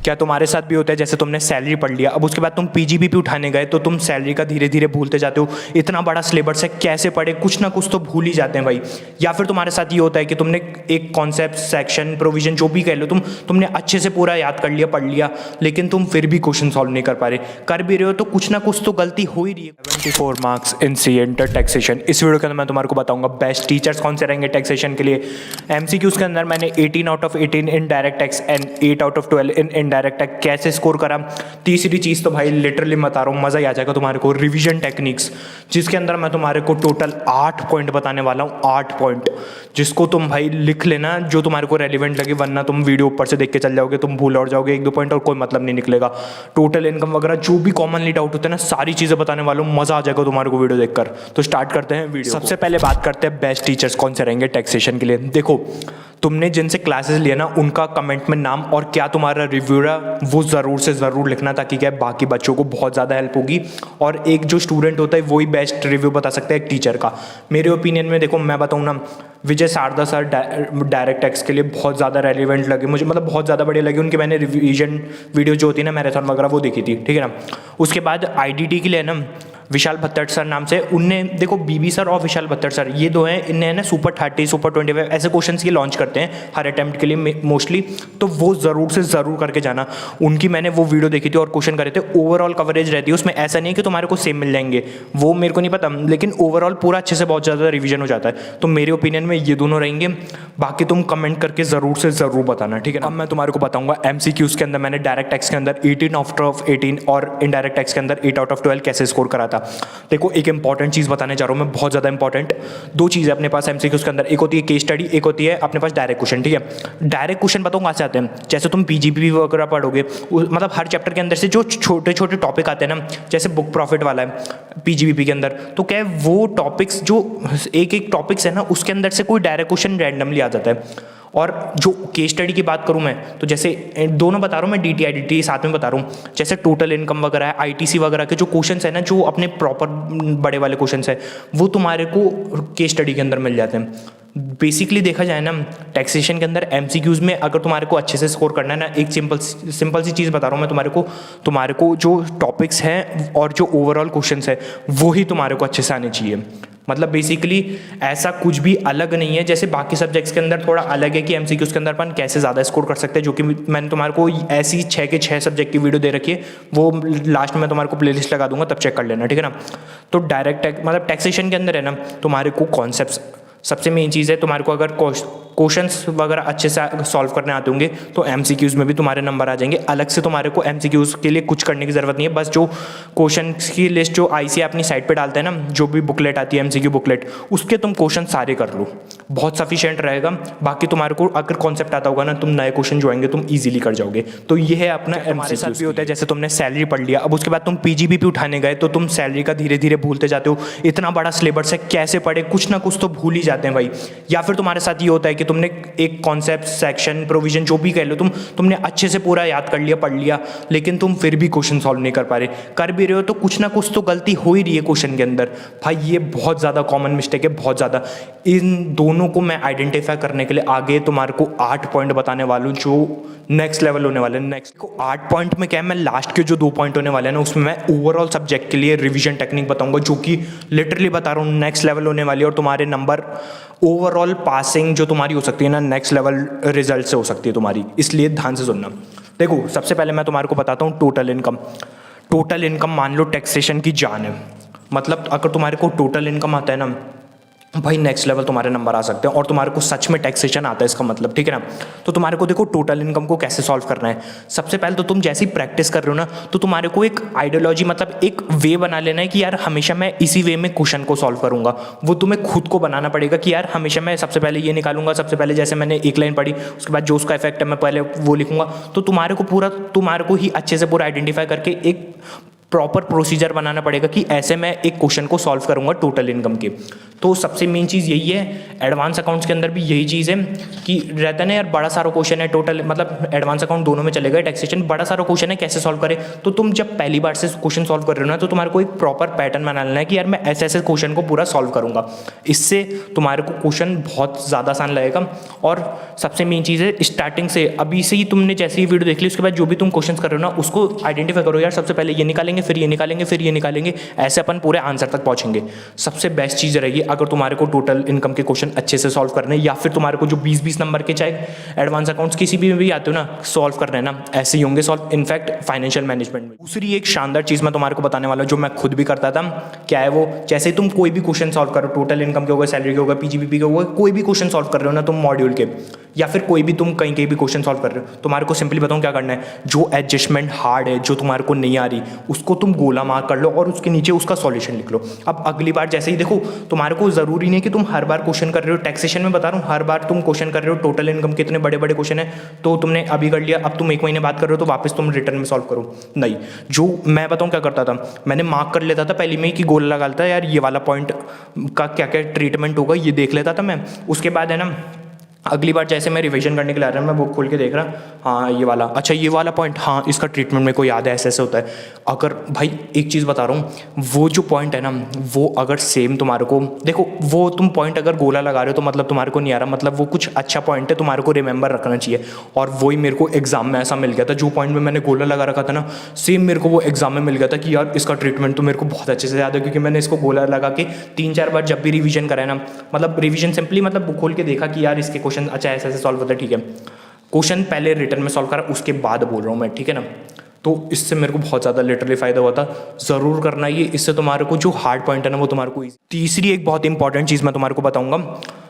क्या तुम्हारे साथ भी होता है जैसे तुमने सैलरी पढ़ लिया, अब उसके बाद तुम पीजीबीपी उठाने गए तो तुम सैलरी का धीरे धीरे भूलते जाते हो। इतना बड़ा सिलेबस है, कैसे पढ़े, कुछ ना कुछ तो भूल ही जाते हैं भाई। या फिर तुम्हारे साथ ये होता है कि तुमने एक कॉन्सेप्ट, सेक्शन, प्रोविजन जो भी कह लो तुमने अच्छे से पूरा याद कर लिया, पढ़ लिया, लेकिन तुम फिर भी क्वेश्चन सॉल्व नहीं कर पा रहे। कर भी रहे हो तो कुछ ना कुछ तो गलती हो ही रही है। 74 marks in C inter taxation. इस वीडियो के अंदर मैं तुम्हारे को बताऊंगा बेस्ट टीचर्स कौन से रहेंगे टैक्सेशन के लिए। एमसीक्यूज के अंदर मैंने 18 out of 18 in direct tax and 8 out of 12 in indirect tax कैसे स्कोर करा। तीसरी चीज तो भाई लिटरली बता रहा हूँ, मजा ही आ जाएगा तुम्हारे को, रिवीजन टेक्निक्स, जिसके अंदर मैं तुम्हारे को टोटल 8 पॉइंट बताने वाला हूँ। 8 पॉइंट जिसको तुम भाई लिख लेना, जो तुम्हारे को रेलिवेंट लगे, वरना तुम वीडियो ऊपर से देख के चल जाओगे, तुम भूल और जाओगे 1-2 पॉइंट और कोई मतलब नहीं निकलेगा। टोटल इनकम वगैरह जो भी कॉमनली डाउट होते हैं ना, सारी चीजें बताने वाला हूँ, मजा आ जाएगा तुम्हारे को वीडियो देखकर। तो स्टार्ट करते हैं वीडियो। सबसे पहले बात करते हैं बेस्ट टीचर्स कौन से रहेंगे टैक्सेशन के लिए। देखो, तुमने जिनसे क्लासेस लिया ना, उनका कमेंट में नाम और क्या तुम्हारा रिव्यू रहा वो ज़रूर से ज़रूर लिखना, ताकि क्या बाकी बच्चों को बहुत ज़्यादा हेल्प होगी। और एक जो स्टूडेंट होता है वही बेस्ट रिव्यू बता सकता है एक टीचर का। मेरे ओपिनियन में देखो, मैं बताऊँ ना, विजय शारदा सर डायरेक्ट टैक्स के लिए बहुत ज़्यादा रेलिवेंट लगे मुझे, मतलब बहुत ज़्यादा बढ़िया लगे उनके। मैंने रिवीजन वीडियो जो होती है ना, मैराथन वगैरह, वो देखी थी, ठीक है ना। उसके बाद आईडीटी के लिए ना विशाल भत्तर सर नाम से, उनने देखो बीबी सर और विशाल भत्तर सर, ये दो हैं, इनने ना सुपर 30, सुपर 25 ऐसे क्वेश्चंस ये लॉन्च करते हैं हर अटेम्प्ट के लिए मोस्टली। तो वो ज़रूर से ज़रूर करके जाना। उनकी मैंने वो वीडियो देखी थी और क्वेश्चन करे थे। ओवरऑल कवरेज रहती है उसमें, ऐसा नहीं है कि तुम्हारे को सेम मिल जाएंगे, वो मेरे को नहीं पता, लेकिन ओवरऑल पूरा अच्छे से बहुत ज़्यादा रिवीजन हो जाता है। तो मेरे ओपिनियन में ये दोनों रहेंगे। बाकी तुम कमेंट करके ज़रूर से ज़रूर बताना, ठीक है ना। अब मैं तुम्हारे को बताऊंगा एमसीक्यूज़ के अंदर मैंने डायरेक्ट टैक्स के अंदर 18 आउट ऑफ 18 और इनडायरेक्ट टैक्स के अंदर 8 आउट ऑफ 12 कैसे स्कोर करा था। देखो, एक इंपॉर्टेंट चीज़ बताने जा रहा हूँ मैं, बहुत ज़्यादा इंपॉर्टेंट। 2 चीज़ें अपने पास एमसीक्यूज़ के अंदर, एक होती है केस स्टडी, एक होती है अपने पास डायरेक्ट क्वेश्चन, ठीक है। डायरेक्ट क्वेश्चन बताऊँ कहाँ से आते हैं। जैसे तुम पीजीबीपी वगैरह पढ़ोगे, मतलब हर चैप्टर के अंदर से जो छोटे छोटे टॉपिक आते हैं ना, जैसे बुक प्रॉफिट वाला है पीजीबीपी के अंदर, तो क्या है वो टॉपिक्स, जो एक टॉपिक्स है ना, उसके अंदर से कोई डायरेक्ट क्वेश्चन रैंडमली आ जाता है। और जो केस स्टडी की बात करूं मैं, तो जैसे दोनों बता रहा हूं मैं, डीटी आईडीटी साथ में बता रहा हूं। जैसे टोटल इनकम वगैरह है, आईटीसी वगैरह के जो क्वेश्चंस है ना, जो अपने प्रॉपर बड़े वाले क्वेश्चंस है, वो तुम्हारे को केस स्टडी के अंदर मिल जाते हैं। बेसिकली देखा जाए ना, टैक्सेशन के अंदर एमसीक्यूज में अगर तुम्हारे को अच्छे से स्कोर करना है ना, एक सिंपल सी चीज़ बता रहा हूँ मैं तुम्हारे को जो टॉपिक्स हैं और जो ओवरऑल क्वेश्चंस है, वो ही तुम्हारे को अच्छे से आने चाहिए। मतलब बेसिकली ऐसा कुछ भी अलग नहीं है। जैसे बाकी सब्जेक्ट्स के अंदर थोड़ा अलग है कि एमसीक्यूज के अंदर अपन कैसे ज़्यादा स्कोर कर सकते हैं, जो कि मैंने तुम्हारे को ऐसी 6 के 6 सब्जेक्ट की वीडियो दे रखी है, वो लास्ट में तुम्हारे को प्लेलिस्ट लगा दूंगा, तब चेक कर लेना, ठीक है ना। तो डायरेक्ट मतलब टैक्सेशन के अंदर है ना, तुम्हारे को कॉन्सेप्ट्स सबसे मेन चीज़ है। तुम्हारे को अगर क्वेश्चंस वगैरह अच्छे से सॉल्व करने आते होंगे तो एमसीक्यूज़ में भी तुम्हारे नंबर आ जाएंगे। अलग से तुम्हारे को एमसीक्यूज़ के लिए कुछ करने की ज़रूरत नहीं है। बस जो क्वेश्चंस की लिस्ट जो आईसीएआई अपनी साइट पे डालते हैं ना, जो भी बुकलेट आती है एमसीक्यू बुकलेट, उसके तुम क्वेश्चन सारे कर लो, बहुत सफिशिएंट रहेगा। बाकी तुम्हारे को अगर कॉन्सेप्ट आता होगा ना, तुम नए क्वेश्चन जो आएंगे तुम ईजिली कर जाओगे। तो ये है अपना हमारे साथ भी होता है। जैसे तुमने सैलरी पढ़ लिया, अब उसके बाद तुम पीजीबीपी उठाने गए तो तुम सैलरी का धीरे धीरे भूलते जाते हो। इतना बड़ा सिलेबस है, कैसे पढ़े, कुछ ना कुछ तो भूल ही जाते हैं भाई। या फिर तुम्हारे साथ ये होता है कि तुमने एक कॉन्सेप्ट, सेक्शन, प्रोविजन जो भी कह लो तुमने अच्छे से पूरा याद कर लिया, पढ़ लिया, लेकिन तुम फिर भी क्वेश्चन सॉल्व नहीं कर पा रहे। कर भी रहे हो तो कुछ ना कुछ तो गलती हो ही रही है क्वेश्चन के अंदर भाई। ये बहुत ज़्यादा कॉमन मिस्टेक है, बहुत ज़्यादा। इन दोनों को मैं आइडेंटिफाई करने के लिए आगे तुम्हारे को 8 पॉइंट बताने वाला हूँ, जो नेक्स्ट लेवल होने वाले हैं। नेक्स्ट को 8 पॉइंट में क्या है, मैं लास्ट के जो 2 पॉइंट होने वाले हैं ना, उसमें मैं ओवरऑल सब्जेक्ट के लिए रिवीजन टेक्निक बताऊंगा, जो कि लिटरली बता रहा हूँ नेक्स्ट लेवल होने वाली है। और तुम्हारे नंबर ओवरऑल पासिंग जो तुम्हारी हो सकती है ना, नेक्स्ट लेवल रिजल्ट से हो सकती है तुम्हारी, इसलिए ध्यान से सुनना। देखो, सबसे पहले मैं तुम्हारे को बताता हूँ टोटल इनकम। टोटल इनकम मान लो टैक्सेशन की जान है। मतलब अगर तुम्हारे को टोटल इनकम आता है ना भाई, नेक्स्ट लेवल तुम्हारे नंबर आ सकते हैं। और तुम्हारे को सच में टैक्सेशन आता है इसका मतलब, ठीक है ना। तो तुम्हारे को देखो टोटल इनकम को कैसे सॉल्व करना है। सबसे पहले तो तुम जैसी प्रैक्टिस कर रहे हो ना, तो तुम्हारे को एक आइडियोलॉजी, मतलब एक वे बना लेना है कि यार हमेशा मैं इसी वे में क्वेश्चन को सॉल्व करूंगा। वो तुम्हें खुद को बनाना पड़ेगा कि यार हमेशा मैं सबसे पहले ये निकालूंगा, सबसे पहले जैसे मैंने एक लाइन पढ़ी, उसके बाद जो उसका इफेक्ट है मैं पहले वो लिखूंगा। तो तुम्हारे को ही अच्छे से पूरा आइडेंटिफाई करके एक प्रॉपर प्रोसीजर बनाना पड़ेगा कि ऐसे मैं एक क्वेश्चन को सॉल्व करूंगा टोटल इनकम के। तो सबसे मेन चीज़ यही है। एडवांस अकाउंट्स के अंदर भी यही चीज़ है कि रहता है ना यार, बड़ा सारा क्वेश्चन है टोटल, मतलब एडवांस अकाउंट दोनों में चलेगा, टैक्सेशन बड़ा सारा क्वेश्चन है, कैसे सॉल्व करें। तो तुम जब पहली बार से क्वेश्चन सॉल्व कर रहे हो ना, तो तुम्हारे को एक प्रॉपर पैटर्न बना लेना है कि यार मैं ऐसे ऐसे क्वेश्चन को पूरा सॉल्व करूंगा। इससे तुम्हारे को क्वेश्चन बहुत ज़्यादा आसान लगेगा। और सबसे मेन चीज़ है, स्टार्टिंग से अभी से ही तुमने जैसे ही वीडियो देख ली, उसके बाद जो भी तुम क्वेश्चन कर रहे हो ना, उसको आइडेंटिफाई करो यार, सबसे पहले ये निकालेंगे, फिर ये निकालेंगे, फिर ये निकालेंगे, ऐसे अपन पूरे आंसर तक पहुंचेंगे। सबसे बेस्ट चीज़ रहेगी अगर तुम्हारे को टोटल इनकम के क्वेश्चन अच्छे से सॉल्व करने, या फिर तुम्हारे को जो 20-20 नंबर के चाहे एडवांस अकाउंट्स किसी भी में भी आते हो ना, सॉल्व करना है ना, ऐसे ही होंगे सॉल्व, इनफैक्ट फाइनेंशियल मैनेजमेंट में। दूसरी एक शानदार चीज़ मैं तुम्हारे को बताने वाला हूँ, जो मैं खुद भी करता था। क्या है वो? जैसे ही तुम कोई भी क्वेश्चन सॉल्व करो, टोटल इनकम के होगा, सैलरी के होगा, पीजीबीपी के होगा, कोई भी क्वेश्चन सॉल्व कर रहे हो ना तुम मॉड्यूल के, या फिर कोई भी तुम कहीं भी क्वेश्चन सॉल्व कर रहे हो, तुम्हारे को सिंपली बताऊँ क्या करना है। जो एडजस्टमेंट हार्ड है, जो तुम्हारे को नहीं आ रही, उसको तुम गोला मार्क कर लो और उसके नीचे उसका सॉल्यूशन लिख लो। अब अगली बार जैसे ही देखो, तुम्हारे को ज़रूरी नहीं कि तुम हर बार क्वेश्चन कर रहे हो, टैक्सेशन में बता रहा हूँ, हर बार तुम क्वेश्चन कर रहे हो टोटल इनकम के, इतने बड़े बड़े क्वेश्चन है, तो तुमने अभी कर लिया, अब तुम 1 महीने बाद कर रहे हो, तो वापस तुम रिटर्न में सॉल्व करो। नहीं, जो मैं बताऊँ क्या करता था, मैंने मार्क कर लेता था पहले में ही कि गोला लगा लेता यार, ये वाला पॉइंट का क्या क्या ट्रीटमेंट होगा, ये देख लेता था मैं। उसके बाद है ना, अगली बार जैसे मैं रिवीजन करने के लिए आ रहा हूँ, मैं बुक खोल के देख रहा, हाँ ये वाला, अच्छा ये वाला पॉइंट, हाँ इसका ट्रीटमेंट मेरे को याद है, ऐसे ऐसे होता है। अगर भाई एक चीज़ बता रहा हूँ, वो जो पॉइंट है ना, वो अगर सेम तुम्हारे को, देखो वो तुम पॉइंट अगर गोला लगा रहे हो तो मतलब तुम्हारे को नहीं आ रहा, मतलब वो कुछ अच्छा पॉइंट है, तुम्हारे को रिमेंबर रखना चाहिए। और वही मेरे को एग्जाम में ऐसा मिल गया था, जो पॉइंट में मैंने गोला लगा रखा था ना, सेम मेरे को वो एग्जाम में मिल गया था कि यार इसका ट्रीटमेंट तो मेरे को बहुत अच्छे से याद है, क्योंकि मैंने इसको गोला लगा के 3-4 बार जब भी रिवीजन करा है ना, मतलब रिवीजन सिंपली मतलब बुक खोल के देखा कि यार इसके क्वेश्चन अच्छा ऐसे ऐसे सॉल्व होता है, ठीक है, क्वेश्चन पहले रिटर्न में सॉल्व करा, उसके बाद बोल रहा हूँ मैं, ठीक है ना। तो इससे मेरे को बहुत ज़्यादा लिटरली फ़ायदा हुआ था। ज़रूर करना ये, इससे तुम्हारे को जो हार्ड पॉइंट है ना, वो तुम्हारे को। तीसरी एक बहुत इंपॉर्टेंट चीज़ मैं तुम्हारे को बताऊंगा।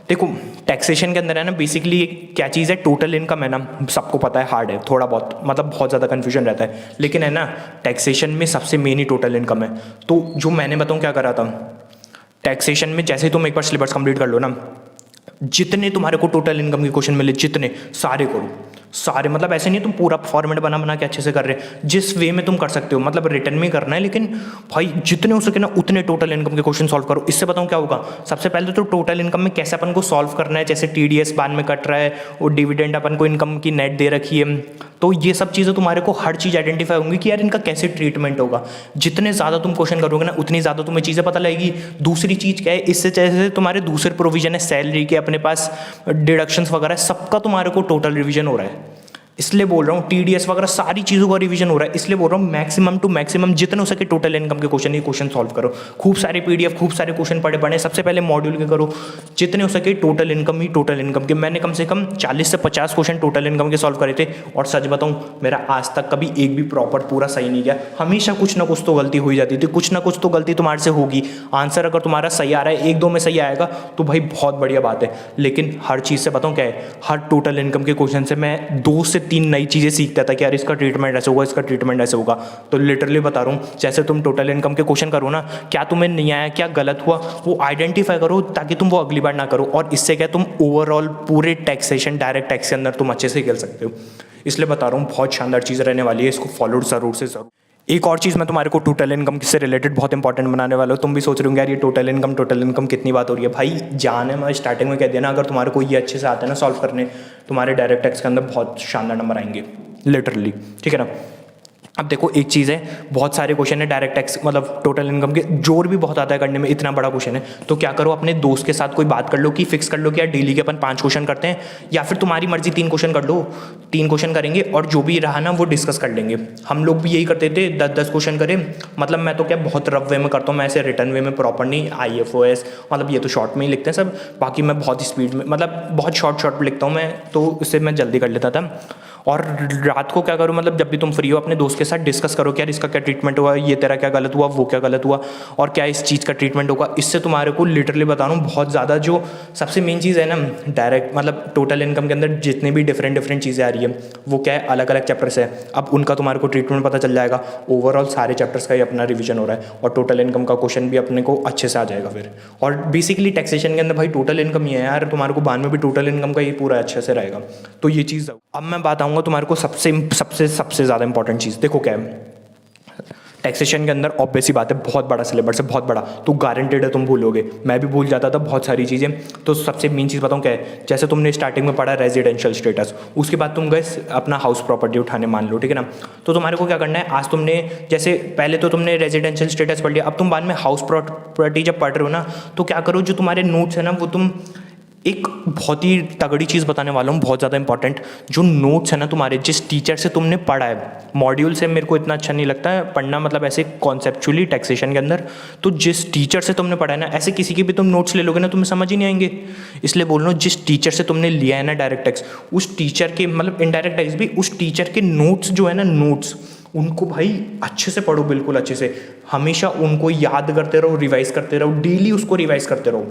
देखो टैक्सेशन के अंदर है ना, बेसिकली क्या चीज़ है, टोटल इनकम है ना, सबको पता है हार्ड है थोड़ा बहुत, मतलब बहुत ज़्यादा कन्फ्यूजन रहता है, लेकिन है ना टैक्सेशन में सबसे मेन ही टोटल इनकम है। तो जो मैंने बताऊँ क्या करा था टैक्सेशन में, जैसे ही तुम एक बार सिलेबस कंप्लीट कर लो ना, जितने तुम्हारे को टोटल इनकम के क्वेश्चन मिले, जितने सारे करो, सारे, मतलब ऐसे नहीं तुम पूरा फॉर्मेट बना के अच्छे से कर रहे, जिस वे में तुम कर सकते हो, मतलब रिटर्न में करना है, लेकिन भाई जितने हो सके ना उतने टोटल इनकम के क्वेश्चन सॉल्व करो। इससे बताऊँ क्या होगा, सबसे पहले तो टोटल इनकम में कैसे अपन को सॉल्व करना है, जैसे टीडीएस बाद में कट रहा है और डिविडेंड अपन को इनकम की नेट दे रखी है, तो ये सब चीज़ें तुम्हारे को हर चीज़ आइडेंटिफाई होंगी कि यार इनका कैसे ट्रीटमेंट होगा। जितने ज़्यादा तुम क्वेश्चन करोगे ना, उतनी ज़्यादा तुम्हें चीज़ें पता लगेगी। दूसरी चीज़ क्या है, इससे जैसे तुम्हारे दूसरे प्रोविजन है, सैलरी के अपने पास डिडक्शंस वगैरह, सबका तुम्हारे को टोटल रिवीजन हो रहा है। इसलिए बोल रहा हूँ टीडीएस वगैरह सारी चीज़ों का रिवीजन हो रहा है, इसलिए बोल रहा हूँ मैक्सिमम टू मैक्सिमम जितने हो सके टोटल इनकम के क्वेश्चन, ये क्वेश्चन सॉल्व करो। खूब सारे पीडीएफ, खूब सारे क्वेश्चन पढ़े, सबसे पहले मॉड्यूल के करो, जितने हो सके टोटल इनकम के। मैंने कम से कम 40 से 50 क्वेश्चन टोटल इनकम के सॉल्व करे थे, और सच बताऊँ मेरा आज तक कभी एक भी प्रॉपर पूरा सही नहीं गया। हमेशा कुछ ना कुछ तो गलती हो ही जाती थी, कुछ ना कुछ तो गलती तुम्हारे से होगी। आंसर अगर तुम्हारा सही आ रहा है, 1-2 में सही आएगा तो भाई बहुत बढ़िया बात है, लेकिन हर चीज़ से बताऊँ क्या है, हर टोटल इनकम के क्वेश्चन से मैं 2 से 3 नई चीज़ें सीखता था कि यार इसका ट्रीटमेंट ऐसे होगा, इसका ट्रीटमेंट ऐसे होगा। तो लिटरली बता रहा हूँ, जैसे तुम टोटल इनकम के क्वेश्चन करो ना, क्या तुम्हें नहीं आया, क्या गलत हुआ, वो आइडेंटिफाई करो ताकि तुम वो अगली बार ना करो, और इससे क्या तुम ओवरऑल पूरे टैक्सेशन, डायरेक्ट टैक्स के अंदर तुम अच्छे से खेल सकते हो। इसलिए बता रहा हूँ बहुत शानदार चीज़ रहने वाली है, इसको फॉलो ज़रूर से ज़रूर। एक और चीज़ मैं तुम्हारे को टोटल इनकम से रिलेटेड बहुत इंपॉर्टेंट बनाने वाला हूँ। तुम भी सोच रहे होंगे यार ये टोटल इनकम कितनी बात हो रही है। भाई जान है, मैं स्टार्टिंग में कह दिया ना, अगर तुम्हारे को ये अच्छे से आता है ना सॉल्व करने, तुम्हारे डायरेक्ट टैक्स के अंदर बहुत शानदार नंबर आएंगे लिटरली, ठीक है ना। अब देखो एक चीज़ है, बहुत सारे क्वेश्चन है डायरेक्ट टैक्स, मतलब टोटल इनकम के, जोर भी बहुत आता है करने में, इतना बड़ा क्वेश्चन है। तो क्या करो, अपने दोस्त के साथ कोई बात कर लो कि फिक्स कर लो कि यार डेली के अपन 5 क्वेश्चन करते हैं, या फिर तुम्हारी मर्जी 3 क्वेश्चन कर लो, 3 क्वेश्चन करेंगे और जो भी रहा ना वो डिस्कस कर लेंगे। हम लोग भी यही करते थे, 10-10 क्वेश्चन करें। मतलब मैं तो क्या बहुत रफ वे में करता हूँ, मैं ऐसे रिटर्न वे में प्रॉपर नहीं, IFOS मतलब ये तो शॉर्ट में ही लिखते हैं सब, बाकी मैं बहुत स्पीड में, मतलब बहुत शॉर्ट लिखता हूँ मैं, तो इससे मैं जल्दी कर लेता था। और रात को क्या करो, मतलब जब भी तुम फ्री हो अपने दोस्त के साथ डिस्कस करो कि यार इसका क्या ट्रीटमेंट हुआ, ये तेरा क्या गलत हुआ, वो क्या गलत हुआ, और क्या इस चीज़ का ट्रीटमेंट होगा। इससे तुम्हारे को लिटरली बता रहा हूँ बहुत ज़्यादा, जो सबसे मेन चीज़ है ना डायरेक्ट, मतलब टोटल इनकम के अंदर जितने भी डिफरेंट चीज़ें आ रही है, वो क्या है, अलग अलग चैप्टर्स है। अब उनका तुम्हारे को ट्रीटमेंट पता चल जाएगा, ओवरऑल सारे चैप्टर्स का ही अपना रिविजन हो रहा है, और टोटल इनकम का क्वेश्चन भी अपने को अच्छे से आ जाएगा फिर। और बेसिकली टैक्सेशन के अंदर भाई टोटल इनकम ही है यार, तुम्हारे को बाद में भी टोटल इनकम का ही पूरा अच्छे से रहेगा। तो ये चीज़, अब मैं बात आऊँगा तुम्हारे को सबसे ज़्यादा इंपॉर्टेंट चीज़। देखो क्या है, टैक्सेशन के अंदर ऑब्वियस सी बात है बहुत बड़ा सिलेबस है, बहुत बड़ा, तो गारंटेड है तुम भूलोगे। मैं भी भूल जाता था बहुत सारी चीज़ें। तो सबसे मेन चीज़ बताऊँ क्या है, जैसे तुमने स्टार्टिंग में पढ़ा रेजिडेंशियल स्टेटस, उसके बाद तुम गए अपना हाउस प्रॉपर्टी उठाने, मान लो, ठीक है ना। तो तुम्हारे को क्या करना है, आज तुमने जैसे पहले तो तुमने रेजिडेंशियल स्टेटस पढ़ लिया, अब तुम बाद में हाउस प्रॉपर्टी जब पढ़ रहे हो ना, तो क्या करो, जो तुम्हारे नोट्स है ना, वो तुम एक बहुत ही तगड़ी चीज़ बताने वाला हूँ, बहुत ज़्यादा इंपॉर्टेंट। जो नोट्स है ना तुम्हारे, जिस टीचर से तुमने पढ़ा है, मॉड्यूल से मेरे को इतना अच्छा नहीं लगता है पढ़ना, मतलब ऐसे कॉन्सेप्चुअली टैक्सेशन के अंदर, तो जिस टीचर से तुमने पढ़ा है ना, ऐसे किसी के भी तुम नोट्स ले लोगे ना, तुम्हें समझ ही नहीं आएंगे। इसलिए बोल रहा हूँ, जिस टीचर से तुमने लिया है ना डायरेक्ट टैक्स, उस टीचर के, मतलब इनडायरेक्ट टैक्स भी, उस टीचर के नोट्स जो है ना, नोट्स, उनको भाई अच्छे से पढ़ो, बिल्कुल अच्छे से, हमेशा उनको याद करते रहो, रिवाइज करते रहो, डेली उसको रिवाइज करते रहो,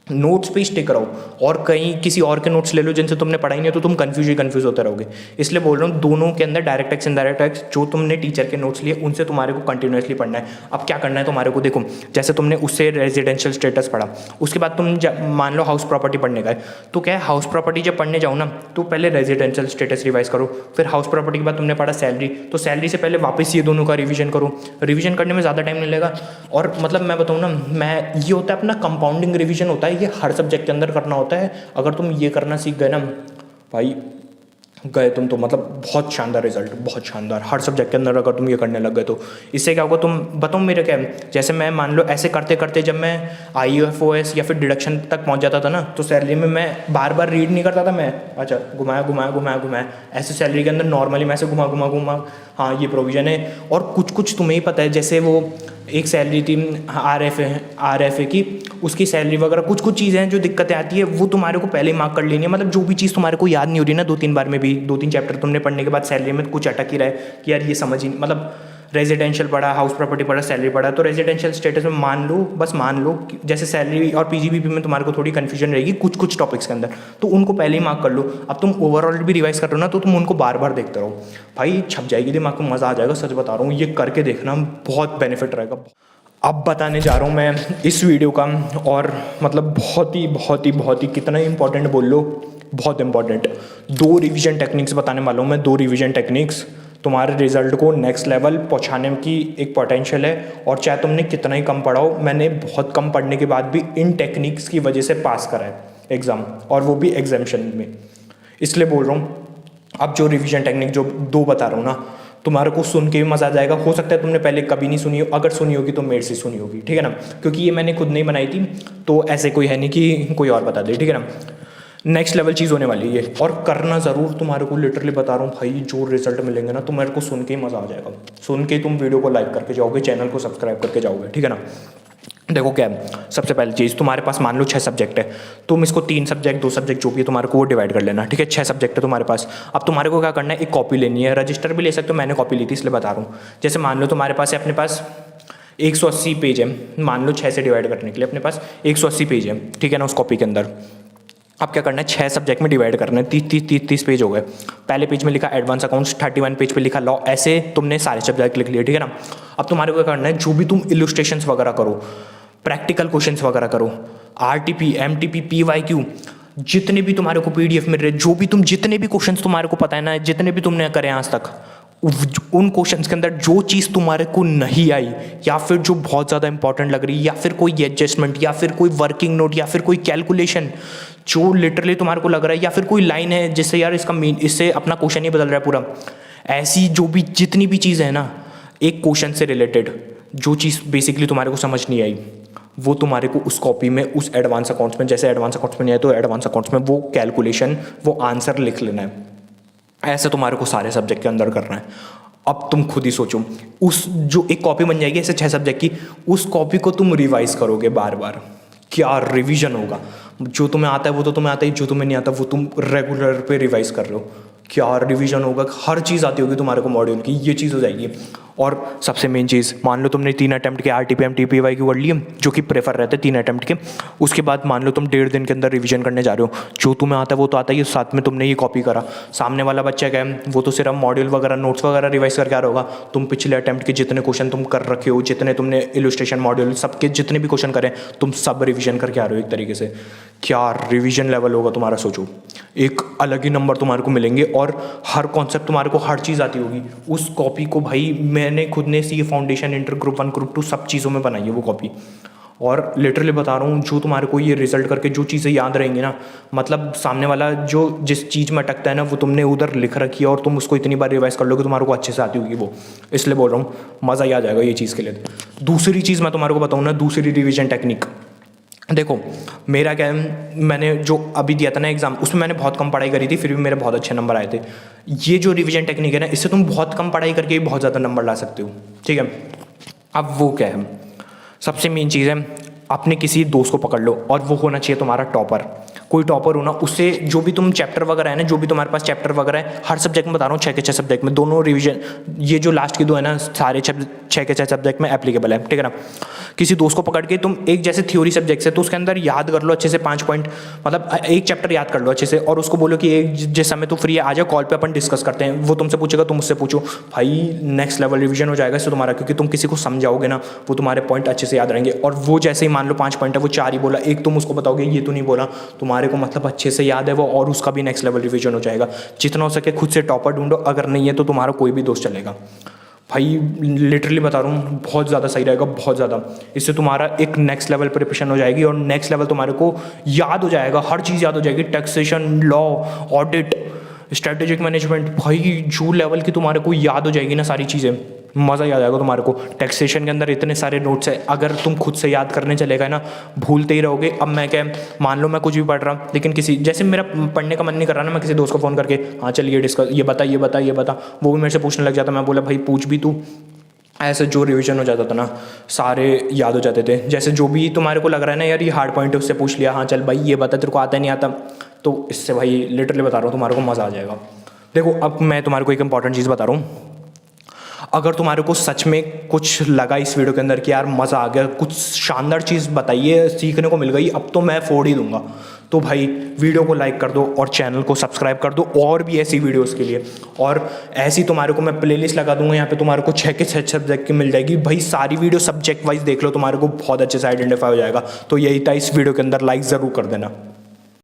नोट्स पे स्टिक रहो। और कहीं किसी और के नोट्स ले लो जिनसे तुमने पढ़ाई नहीं है, तो तुम कंफ्यूज होते रहोगे। इसलिए बोल रहा हूँ, दोनों के अंदर डायरेक्ट टैक्स, इनडायरेक्ट टैक्स, जो तुमने टीचर के नोट्स लिए उनसे तुम्हारे को कंटिन्यूसली पढ़ना है। अब क्या करना है तुम्हारे को, देखो, जैसे तुमने उससे रेजिडेंशियल स्टेटस पढ़ा, उसके बाद तुम मान लो हाउस प्रॉपर्टी पढ़ने गए, तो क्या है, हाउस प्रॉपर्टी जब पढ़ने जाओ ना, तो पहले रेजिडेंशियल स्टेटस रिवाइज करो, फिर हाउस प्रॉपर्टी के बाद तुमने पढ़ा सैलरी, तो सैलरी से पहले वापस ये दोनों का रिविजन करो। रिविजन करने में ज़्यादा टाइम नहीं लगेगा। और मतलब मैं बताऊँ ना, ये होता है अपना कंपाउंडिंग रिविजन होता है, ये हर सब्जेक्ट अंदर करना होता है। अगर तुम ये करना सीख गए ना भाई, गए तुम तो, मतलब बहुत शानदार रिजल्ट, बहुत शानदार, हर सब्जेक्ट के अंदर अगर तुम ये करने लग गए तो। इससे क्या होगा, तुम बताओ मेरे क्या, जैसे मैं मान लो ऐसे करते करते जब मैं IFOS या फिर डिडक्शन तक पहुंच जाता था ना, तो सैलरी में मैं बार बार रीड नहीं करता था मैं, अच्छा घुमाया, ऐसे सैलरी के अंदर नॉर्मली मैं ऐसे घुमा, हाँ ये प्रोविज़न है। और कुछ तुम्हें ही पता है, जैसे वो एक सैलरी थी RFA की, उसकी सैलरी वगैरह, कुछ चीज़ें हैं जो दिक्कतें आती है, वो तुम्हारे को पहले ही मार्क कर लेनी है। मतलब जो भी चीज़ तुम्हारे को याद नहीं हो रही ना, 2-3 बार में भी, 2-3 चैप्टर तुमने पढ़ने के बाद सैलरी में कुछ अटक ही रहा है कि यार ये समझ ही नहीं, मतलब रेजिडेंशियल पढ़ा, हाउस प्रॉपर्टी पढ़ा, सैलरी पढ़ा, तो रेजिडेंशियल स्टेटस में मान लो जैसे सैलरी और PGBP में तुम्हारे को थोड़ी कन्फ्यूजन रहेगी कुछ टॉपिक्स के अंदर, तो उनको पहले ही मार्क कर लो। अब तुम ओवरऑल भी रिवाइज कर रहे हो ना, तो तुम उनको बार बार देखते रहो, भाई छप जाएगी दिमाग को, मज़ा आ जाएगा, सच बता रहा हूँ, ये करके देखना, बहुत बेनिफिट रहेगा। अब बताने जा रहा हूँ मैं इस वीडियो का, और मतलब बहुत ही कितना इंपॉर्टेंट बोल लो, बहुत इंपॉर्टेंट 2 रिवीजन टेक्निक्स बताने वाला हूँ मैं। 2 रिवीजन टेक्निक्स तुम्हारे रिजल्ट को नेक्स्ट लेवल पहुँचाने की एक पोटेंशियल है। और चाहे तुमने कितना ही कम पढ़ाओ, मैंने बहुत कम पढ़ने के बाद भी इन टेक्निक्स की वजह से पास करा है एग्ज़ाम, और वो भी एग्जामिशन में। इसलिए बोल रहा हूँ, अब जो रिवीजन टेक्निक जो 2 बता रहा हूँ ना, तुम्हारे को सुन के भी मज़ा आ जाएगा। हो सकता है तुमने पहले कभी नहीं सुनी हो, अगर सुनी होगी तो मेरे से सुनी होगी, ठीक है ना, क्योंकि ये मैंने खुद नहीं बनाई थी, तो ऐसे कोई है नहीं कि कोई और बता दे, ठीक है ना। नेक्स्ट लेवल चीज़ होने वाली है ये, और करना ज़रूर, तुम्हारे को लिटरली बता रहा हूँ भाई, जो रिजल्ट मिलेंगे ना, तुम्हारे को सुन के ही मज़ा आ जाएगा। सुन के तुम वीडियो को लाइक करके जाओगे, चैनल को सब्सक्राइब करके जाओगे, ठीक है ना। देखो क्या है, सबसे पहली चीज़, तुम्हारे पास मान लो 6 सब्जेक्ट है, तुम इसको 3 सब्जेक्ट 2 सब्जेक्ट जो भी है तुम्हारे को वो डिवाइड कर लेना, ठीक है। 6 सब्जेक्ट है तुम्हारे पास। अब तुम्हारे को क्या करना है, एक कॉपी लेनी है, रजिस्टर भी ले सकते हो, मैंने कॉपी ली थी इसलिए बता रहा हूँ। जैसे मान लो तुम्हारे पास है, अपने पास 180 पेज है, मान लो 6 से डिवाइड करने के लिए अपने पास 180 पेज है, ठीक है ना, उस कॉपी के अंदर। अब क्या करना है, 6 सब्जेक्ट में डिवाइड करना है, 30 पेज हो गए। पहले पेज में लिखा एडवांस अकाउंट्स, 31 पेज पे लिखा लॉ, ऐसे तुमने सारे सब्जेक्ट लिख लिए, ठीक है ना। अब तुम्हारे को क्या करना है, जो भी तुम इलस्ट्रेशंस वगैरह करो, प्रैक्टिकल क्वेश्चंस वगैरह करो, RTP, MTP, PYQ, जितने भी तुम्हारे को PDF मिल रहे, जो भी तुम जितने भी क्वेश्चंस तुम्हारे को पता है ना, जितने भी तुमने करे आज तक, उन क्वेश्चंस के अंदर जो चीज़ तुम्हारे को नहीं आई, या फिर जो बहुत ज़्यादा इंपॉर्टेंट लग रही है, या फिर कोई एडजस्टमेंट, या फिर कोई वर्किंग नोट, या फिर कोई कैलकुलेशन जो लिटरली तुम्हारे को लग रहा है, या फिर कोई लाइन है जिससे यार इसका मीन, इससे अपना क्वेश्चन ही बदल रहा है पूरा, ऐसी जो भी जितनी भी चीज़ है ना, एक क्वेश्चन से रिलेटेड जो चीज़ बेसिकली तुम्हारे को समझ नहीं आई, वो तुम्हारे को उस कॉपी में, उस एडवांस अकाउंट्स में, जैसे एडवांस अकाउंट्स में नहीं आए तो एडवांस अकाउंट्स में वो कैलकुलेशन, वो आंसर लिख लेना है। ऐसे तुम्हारे को सारे सब्जेक्ट के अंदर करना है। अब तुम खुद ही सोचो, उस जो एक कॉपी बन जाएगी ऐसे 6 सब्जेक्ट की, उस कॉपी को तुम रिवाइज करोगे बार बार, क्या रिवीजन होगा। जो तुम्हें आता है वो तो तुम्हें आता है, जो तुम्हें नहीं आता वो तुम रेगुलर पे रिवाइज कर रहे हो, क्या रिवीजन होगा। हर चीज़ आती होगी तुम्हारे को मॉड्यूल की, ये चीज़ हो जाएगी। और सबसे मेन चीज़, मान लो तुमने 3 अटेम्प्ट के RTP, MTP, PYQ कर लिए, जो कि प्रेफर रहते हैं 3 अटेम्प्ट के। उसके बाद मान लो तुम 1.5 दिन के अंदर रिवीजन करने जा रहे हो, जो तुम्हें आता है वो तो आता ही है, साथ में तुमने ये कॉपी करा। सामने वाला बच्चा क्या है, वो तो सिर्फ मॉड्यूल वगैरह, नोट्स वगैरह रिवाइज करके आ रहा होगा। तुम पिछले अटेम्प्ट के जितने क्वेश्चन तुम कर रखे हो, जितने तुमने इलस्ट्रेशन मॉड्यूल सबके जितने भी क्वेश्चन करे, तुम सब रिविजन करके आ रहे हो एक तरीके से। क्या रिविजन लेवल होगा तुम्हारा, सोचो। एक अलग ही नंबर तुम्हारे को मिलेंगे, और हर कॉन्सेप्ट तुम्हारे को, हर चीज़ आती होगी। उस कॉपी को भाई मैंने खुद ने C foundation, inter, group 1, group 2 सब चीज़ों में बनाई है वो कॉपी। और लिटरली बता रहा हूँ, जो तुम्हारे को ये रिजल्ट करके जो चीज़ें याद रहेंगी ना, मतलब सामने वाला जो जिस चीज़ में अटकता है ना, वो तुमने उधर लिख रखी है और तुम उसको इतनी बार रिवाइज कर लोगे, तुम्हारे को अच्छे से आती होगी वो। इसलिए बोल रहा हूँ, मज़ा ही आ जाएगा ये चीज़ के लिए। दूसरी चीज़ मैं तुम्हारे को बताऊँ ना, दूसरी रिविजन टेक्निक, देखो मेरा क्या है, मैंने जो अभी दिया था ना एग्जाम, उसमें मैंने बहुत कम पढ़ाई करी थी, फिर भी मेरे बहुत अच्छे नंबर आए थे। ये जो रिवीजन टेक्निक है ना, इससे तुम बहुत कम पढ़ाई करके भी बहुत ज़्यादा नंबर ला सकते हो, ठीक है। अब वो क्या है, सबसे मेन चीज़ है, अपने किसी दोस्त को पकड़ लो और वो होना चाहिए तुम्हारा टॉपर। कोई टॉपर होना, उससे जो भी तुम चैप्टर वगैरह है ना, जो भी तुम्हारे पास चैप्टर वगैरह है, हर सब्जेक्ट में बता रहा हूँ, 6 के 6 सब्जेक्ट में दोनों रिवीजन, ये जो लास्ट की दो है ना, सारे 6 के 6 सब्जेक्ट में एप्लीकेबल है, ठीक है ना। किसी दोस्त को पकड़ के तुम एक जैसे थ्योरी सब्जेक्ट है तो उसके अंदर याद कर लो अच्छे से 5 पॉइंट, मतलब एक चैप्टर याद कर लो अच्छे से, और उसको बोलो कि एक जिस समय तो फ्री है आ जाओ, कॉल पे अपन डिस्कस करते हैं। वो तुमसे पूछेगा, तुम उससे पूछो, भाई नेक्स्ट लेवल रिवीजन हो जाएगा इससे तुम्हारा, क्योंकि तुम किसी को समझाओगे ना, वो तुम्हारे पॉइंट अच्छे से याद रहेंगे। और वो जैसे ही मान लो 5 पॉइंट है, वो 4 ही बोला, एक तुम उसको बताओगे ये तो नहीं बोला, तुम्हारे को मतलब अच्छे से याद है वो, और उसका भी नेक्स्ट लेवल रिवीजन हो जाएगा। जितना हो सके खुद से टॉपर ढूंढो, अगर नहीं है तो तुम्हारा कोई भी दोस्त चलेगा। भाई लिटरली बता रहा हूँ, बहुत ज़्यादा सही रहेगा, बहुत ज़्यादा। इससे तुम्हारा एक नेक्स्ट लेवल प्रिपरेशन हो जाएगी, और नेक्स्ट लेवल तुम्हारे को याद हो जाएगा, हर चीज़ याद हो जाएगी, taxation, law, audit, strategic management. भाई जो लेवल की तुम्हारे को याद हो जाएगी ना सारी चीज़ें, मज़ा याद आएगा तुम्हारे को। टैक्सेशन के अंदर इतने सारे नोट्स है, अगर तुम खुद से याद करने चलेगा ना, भूलते ही रहोगे। अब मैं क्या, मान लो मैं कुछ भी पढ़ रहा, लेकिन किसी जैसे मेरा पढ़ने का मन नहीं कर रहा ना, मैं किसी दोस्त को फ़ोन करके, हाँ चल ये डिस्कस, ये बता ये बता ये बता, वो भी मेरे से पूछने लग जाता। मैं बोला भाई पूछ भी तू, ऐसे जो रिवीजन हो जाता था ना, सारे याद हो जाते थे। जैसे जो भी तुम्हारे को लग रहा है ना यार ये हार्ड पॉइंट है, उससे पूछ लिया, हाँ चल भाई ये बता तेरे को आता नहीं आता, तो इससे भाई लिटरली बता रहा हूँ तुम्हारे को मज़ा आ जाएगा। देखो अब मैं तुम्हारे को एक इंपॉर्टेंट चीज़ बता रहा हूँ, अगर तुम्हारे को सच में कुछ लगा इस वीडियो के अंदर कि यार मज़ा आ गया, कुछ शानदार चीज़ बताइए, सीखने को मिल गई, अब तो मैं फोड़ ही दूंगा, तो भाई वीडियो को लाइक कर दो और चैनल को सब्सक्राइब कर दो, और भी ऐसी वीडियोस के लिए। और ऐसी तुम्हारे को मैं प्लेलिस्ट लगा दूंगा, यहाँ पे तुम्हारे को 6 के 6 सब्जेक्ट की मिल जाएगी। भाई सारी वीडियो सब्जेक्ट वाइज देख लो, तुम्हारे को बहुत अच्छे से आइडेंटिफाई हो जाएगा। तो यही था इस वीडियो के अंदर, लाइक ज़रूर कर देना।